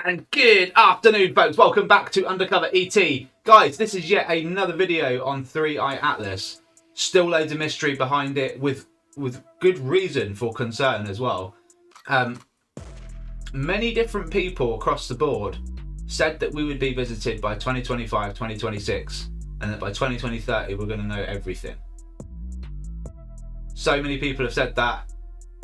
And good afternoon, folks. Welcome back to UndercoverET. Guys, this is yet another video on 3i Atlas. Still loads of mystery behind it with good reason for concern as well. Many different people across the board said that we would be visited by 2025, 2026, and that by 2030 we're going to know everything. So many people have said that.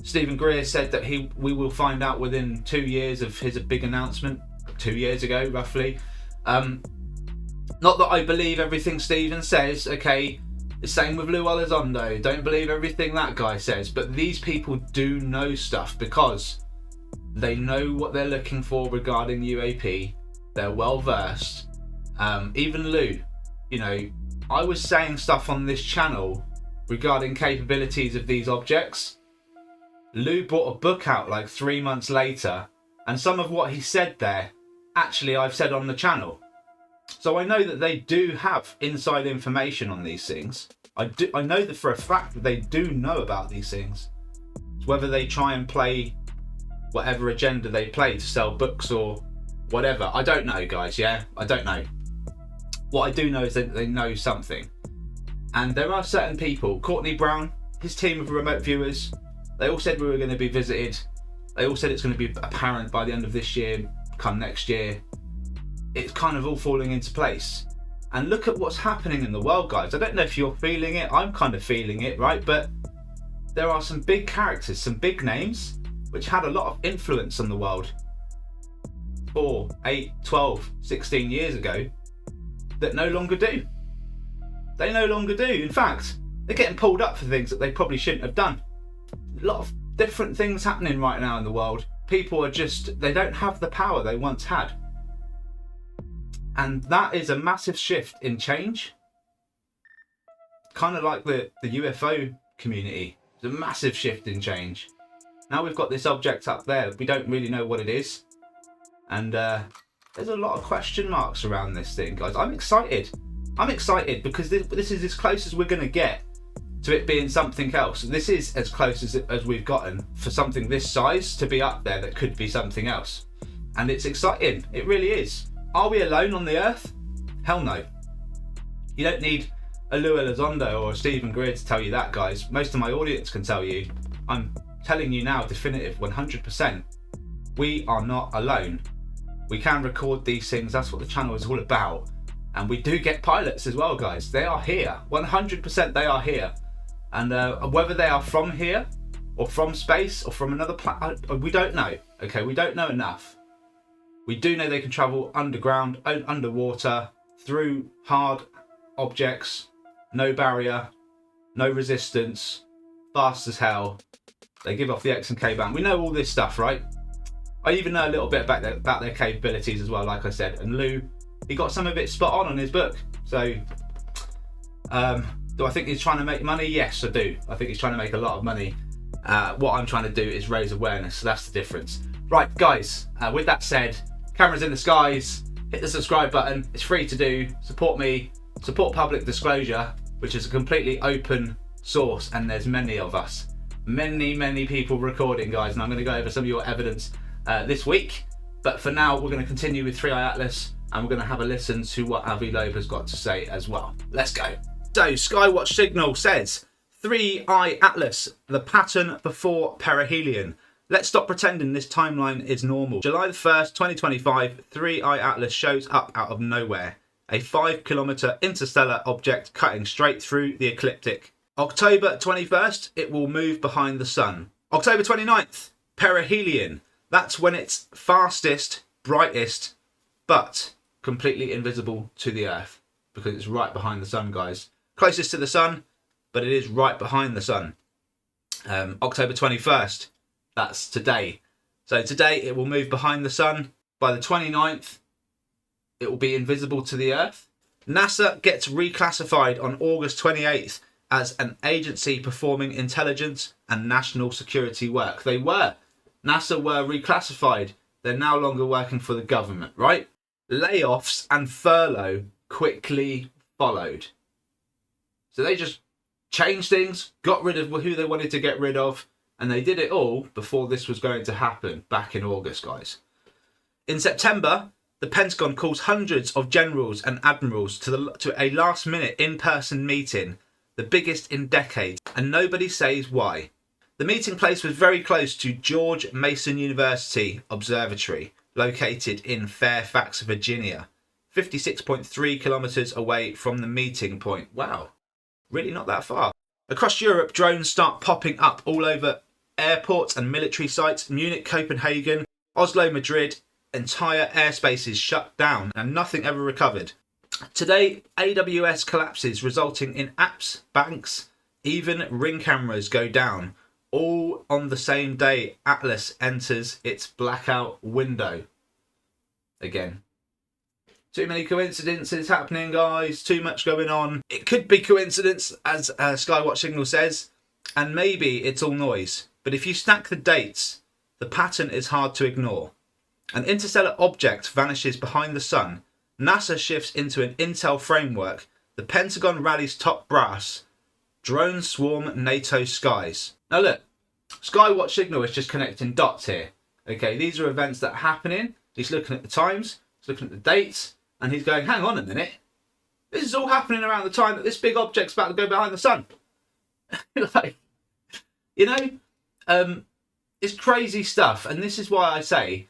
Stephen Greer said that we will find out within 2 years of his big announcement, 2 years ago roughly. Not that I believe everything Stephen says, okay, the same with Lou Elizondo, don't believe everything that guy says, but these people do know stuff because they know what they're looking for regarding UAP, they're well versed. Even Lou, you know, I was saying stuff on this channel regarding capabilities of these objects. Lou brought a book out like 3 months later, and some of what he said there, actually I've said on the channel. So I know that they do have inside information on these things. I know that for a fact that they do know about these things. Whether they try and play whatever agenda they play to sell books or whatever, I don't know, guys, yeah? I don't know. What I do know is that they know something. And there are certain people, Courtney Brown, his team of remote viewers, they all said we were going to be visited. They all said it's going to be apparent by the end of this year, come next year. It's kind of all falling into place. And look at what's happening in the world, guys. I don't know if you're feeling it. I'm kind of feeling it, right? But there are some big characters, some big names, which had a lot of influence on the world 4, 8, 12, 16 years ago that no longer do. They no longer do. In fact, they're getting pulled up for things that they probably shouldn't have done. A lot of different things happening right now in the world. People are just, they don't have the power they once had. And that is a massive shift in change. Kind of like the UFO community. It's a massive shift in change. Now we've got this object up there. We don't really know what it is. And there's a lot of question marks around this thing, guys. I'm excited. I'm excited because this is as close as we're going to get to it being something else. This is as close as we've gotten for something this size to be up there that could be something else. And it's exciting. It really is. Are we alone on the Earth? Hell no. You don't need a Lou Elizondo or a Stephen Greer to tell you that, guys. Most of my audience can tell you. I'm telling you now, definitive, 100%. We are not alone. We can record these things. That's what the channel is all about. And we do get pilots as well, guys. They are here. 100% they are here. And whether they are from here or from space or from another planet, we don't know. Okay, we don't know enough. We do know they can travel underground, underwater, through hard objects, no barrier, no resistance, fast as hell. They give off the X and K band. We know all this stuff, right? I even know a little bit about their capabilities as well, like I said. And Lou, he got some of it spot on his book. So, do I think he's trying to make money? Yes, I do. I think he's trying to make a lot of money. What I'm trying to do is raise awareness. So that's the difference. Right, guys, with that said, cameras in the skies, hit the subscribe button. It's free to do. Support me. Support public disclosure, which is a completely open source. And there's many of us. Many people recording, guys. And I'm going to go over some of your evidence this week. But for now, we're going to continue with 3i Atlas. And we're going to have a listen to what Avi Loeb has got to say as well. Let's go. So, Skywatch Signal says, 3i Atlas, the pattern before perihelion. Let's stop pretending this timeline is normal. July the 1st, 2025, 3i Atlas shows up out of nowhere. A 5-kilometer interstellar object cutting straight through the ecliptic. October 21st, it will move behind the sun. October 29th, perihelion. That's when it's fastest, brightest, but completely invisible to the Earth. Because it's right behind the sun, guys. Closest to the sun, but it is right behind the sun. October 21st, that's today. So today it will move behind the sun. By the 29th, it will be invisible to the Earth. NASA gets reclassified on August 28th as an agency performing intelligence and national security work. NASA were reclassified. They're no longer working for the government, right? Layoffs and furlough quickly followed. So they just changed things, got rid of who they wanted to get rid of, and they did it all before this was going to happen back in August, guys. In September, the Pentagon calls hundreds of generals and admirals to a last-minute in-person meeting, the biggest in decades, and nobody says why. The meeting place was very close to George Mason University Observatory, located in Fairfax, Virginia, 56.3 kilometers away from the meeting point. Wow, really not that far. Across Europe, drones start popping up all over airports and military sites. Munich, Copenhagen, Oslo, Madrid, entire airspaces shut down and nothing ever recovered. Today, AWS collapses, resulting in apps, banks, even ring cameras go down. All on the same day, Atlas enters its blackout window. Again. Too many coincidences happening, guys. Too much going on. It could be coincidence, as Skywatch Signal says, and maybe it's all noise. But if you stack the dates, the pattern is hard to ignore. An interstellar object vanishes behind the sun. NASA shifts into an intel framework. The Pentagon rallies top brass. Drones swarm NATO skies. Now look, Skywatch Signal is just connecting dots here. Okay, these are events that are happening. He's looking at the times, he's looking at the dates, and he's going, hang on a minute. This is all happening around the time that this big object's about to go behind the sun. Like, you know, it's crazy stuff. And this is why I say,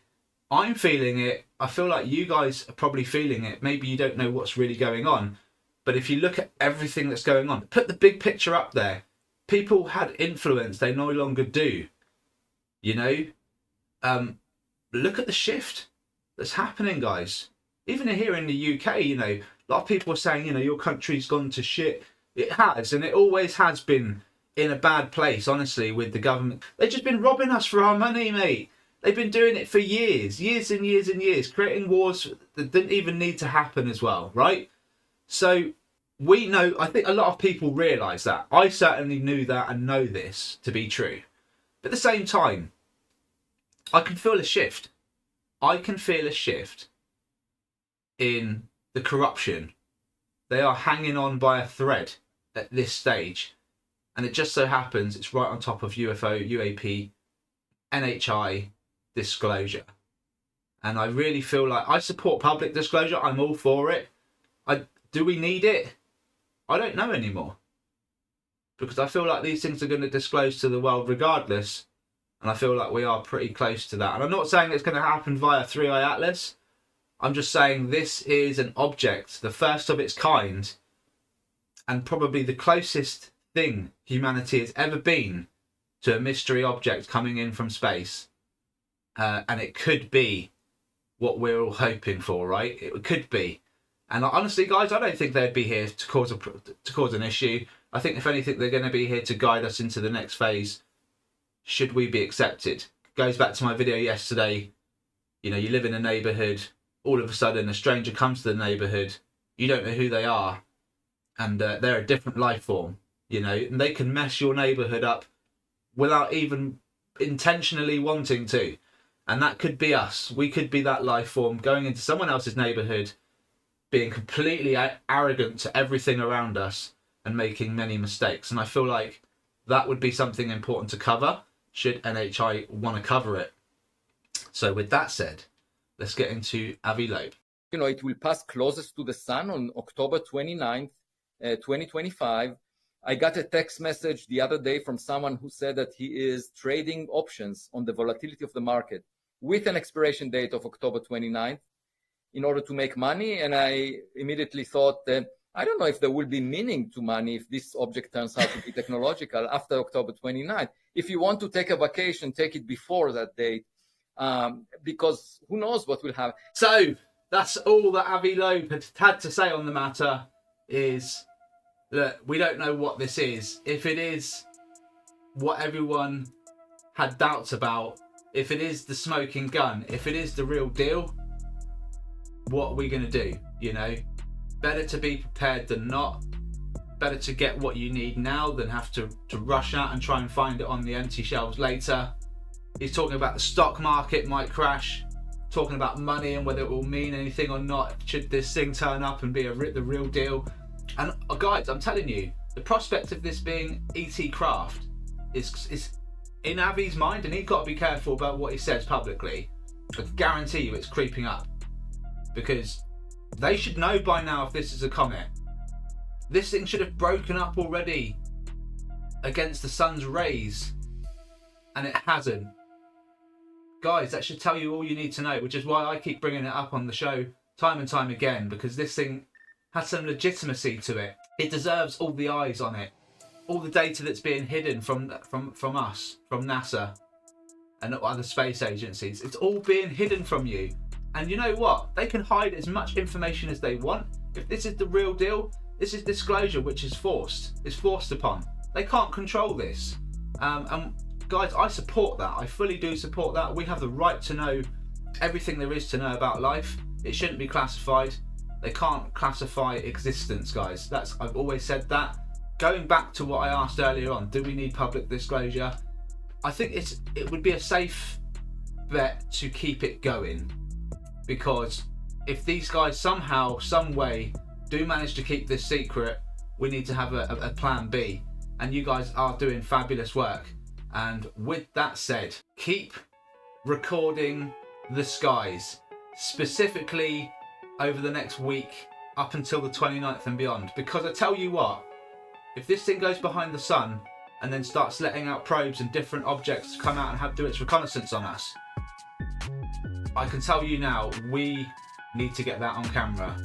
I'm feeling it. I feel like you guys are probably feeling it. Maybe you don't know what's really going on. But if you look at everything that's going on, put the big picture up there. People had influence, they no longer do. You know? Look at the shift that's happening, guys. Even here in the UK, you know, a lot of people are saying, you know, your country's gone to shit. It has, and it always has been in a bad place, honestly, with the government. They've just been robbing us for our money, mate. They've been doing it for years, years and years and years, creating wars that didn't even need to happen as well, right? So we know, I think a lot of people realise that. I certainly knew that and know this to be true. But at the same time, I can feel a shift. I can feel a shift in the corruption. They are hanging on by a thread at this stage. And it just so happens it's right on top of UFO, UAP, NHI disclosure. And I really feel like I support public disclosure. I'm all for it. Do we need it? I don't know anymore. Because I feel like these things are going to disclose to the world regardless. And I feel like we are pretty close to that. And I'm not saying it's going to happen via 3i Atlas. I'm just saying this is an object, the first of its kind, and probably the closest thing humanity has ever been to a mystery object coming in from space. And it could be what we're all hoping for, right? It could be. And honestly, guys, I don't think they'd be here to cause an issue. I think, if anything, they're going to be here to guide us into the next phase, should we be accepted. Goes back to my video yesterday. You know, you live in a neighbourhood, all of a sudden a stranger comes to the neighbourhood, you don't know who they are, and they're a different life form, you know, and they can mess your neighbourhood up without even intentionally wanting to. And that could be us. We could be that life form going into someone else's neighbourhood, being completely arrogant to everything around us and making many mistakes. And I feel like that would be something important to cover, should NHI want to cover it. So with that said, let's get into Avi Loeb. You know, it will pass closest to the sun on October 29th, 2025. I got a text message the other day from someone who said that he is trading options on the volatility of the market with an expiration date of October 29th in order to make money. And I immediately thought that I don't know if there will be meaning to money if this object turns out to be technological after October 29th. If you want to take a vacation, take it before that date, because who knows what will happen. So that's all that Avi Loeb had to say on the matter, is that we don't know what this is. If it is what everyone had doubts about, if it is the smoking gun, if it is the real deal, what are we going to do? You know, better to be prepared than not. Better to get what you need now than have to rush out and try and find it on the empty shelves later. He's talking about the stock market might crash, talking about money and whether it will mean anything or not, should this thing turn up and be the real deal. And guys, I'm telling you, the prospect of this being ET craft is in Avi's mind, and he's got to be careful about what he says publicly. I guarantee you it's creeping up, because they should know by now if this is a comet. This thing should have broken up already against the sun's rays, and it hasn't. Guys, that should tell you all you need to know, which is why I keep bringing it up on the show time and time again, because this thing has some legitimacy to it. It deserves all the eyes on it. All the data that's being hidden from us, from NASA and other space agencies, it's all being hidden from you. And you know what? They can hide as much information as they want. If this is the real deal, this is disclosure which is forced. It's forced upon. They can't control this. And guys, I support that. I fully do support that. We have the right to know everything there is to know about life. It shouldn't be classified. They can't classify existence, guys. I've always said that. Going back to what I asked earlier on, do we need public disclosure? I think it would be a safe bet to keep it going, because if these guys somehow, some way do manage to keep this secret, we need to have a plan B. And you guys are doing fabulous work. And with that said, keep recording the skies, specifically over the next week up until the 29th and beyond. Because I tell you what, if this thing goes behind the sun and then starts letting out probes and different objects come out and do its reconnaissance on us, I can tell you now, we need to get that on camera.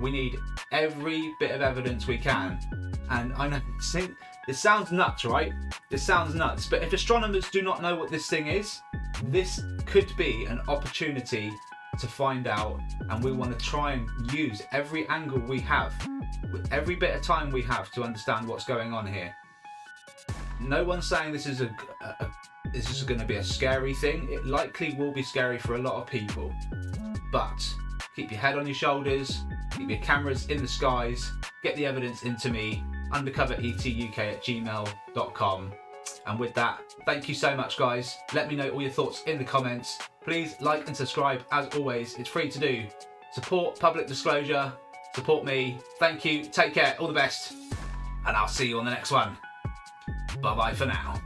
We need every bit of evidence we can. And I know it sounds nuts, right? It sounds nuts, but if astronomers do not know what this thing is, this could be an opportunity to find out, and we want to try and use every angle we have, with every bit of time we have, to understand what's going on here. No one's saying this is going to be a scary thing. It likely will be scary for a lot of people, but keep your head on your shoulders, keep your cameras in the skies, get the evidence into me, undercoveretuk@gmail.com. And with that, thank you so much, guys. Let me know all your thoughts in the comments. Please like and subscribe. As always, it's free to do. Support public disclosure, support me. Thank you, take care, all the best, and I'll see you on the next one. Bye bye for now.